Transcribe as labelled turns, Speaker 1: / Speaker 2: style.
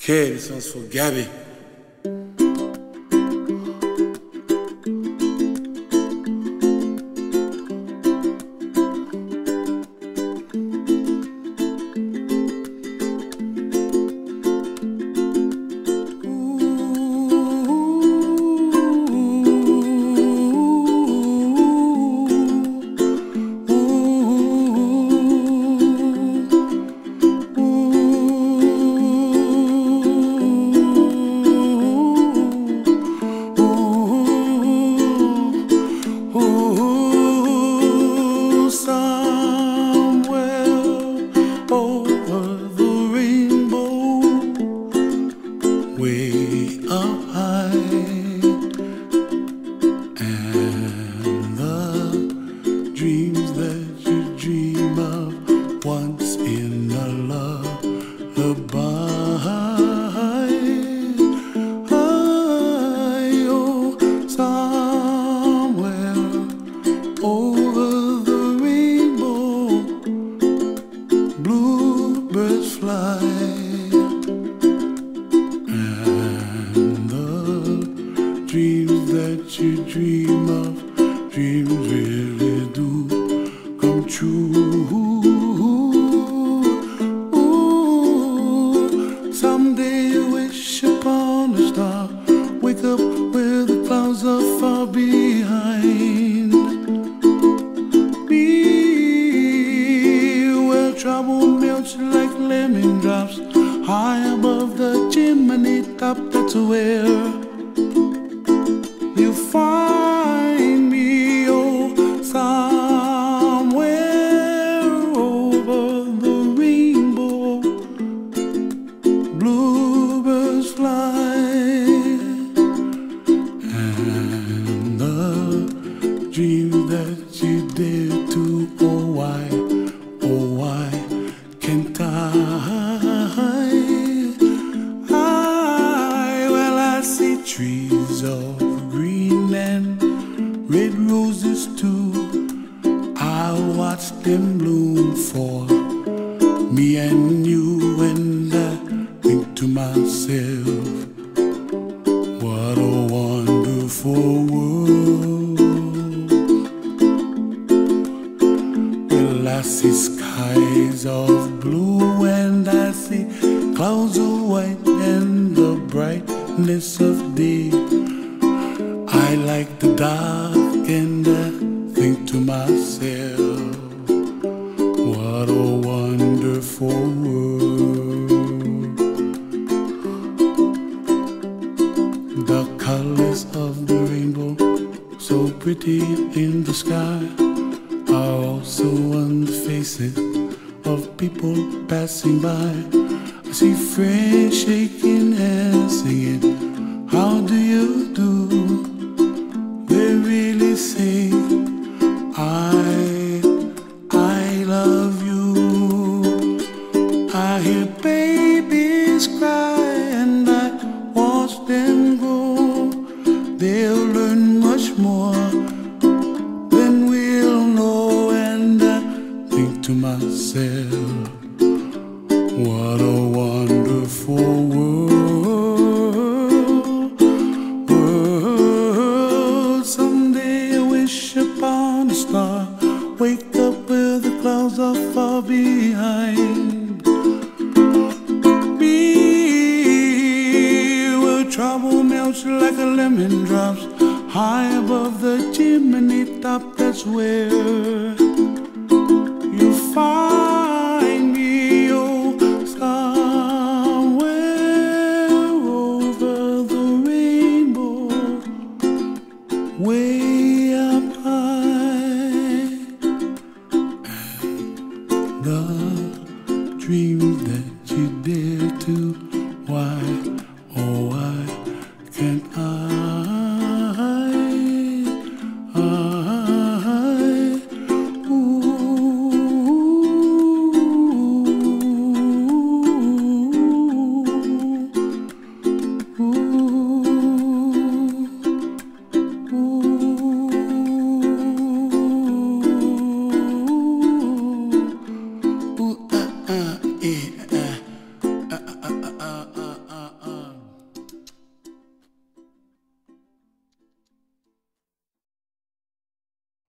Speaker 1: Okay, this one's for Gabby. Way up high, and the dreams that you dream of once in a lullaby. Oh, somewhere over the rainbow, bluebirds fly. Dreams that you dream of, dreams really do come true. Ooh, someday you wish upon a star, wake up where the clouds are far behind me, where trouble melts like lemon drops, high above the chimney top. That's where you find me, oh, somewhere over the rainbow, bluebirds fly, and the dreams that you dare to, oh why can't well, I see trees of green and red roses too. I watch them bloom for me and you, and I think to myself, what a wonderful world. Well, I see skies of blue and I see clouds of white and the brightness of day. I like the dark and I think to myself, what a wonderful world. The colors of the rainbow, so pretty in the sky, are also on the faces of people passing by. I see friends shaking hands singing, how do you do? They really say, I love you. I hear babies cry and I watch them grow. They'll learn much more than we'll know, and I think to myself, what a wonderful world. Someday I wish upon a star, wake up where the clouds are far behind me, where trouble melts like a lemon drops, high above the chimney top. That's where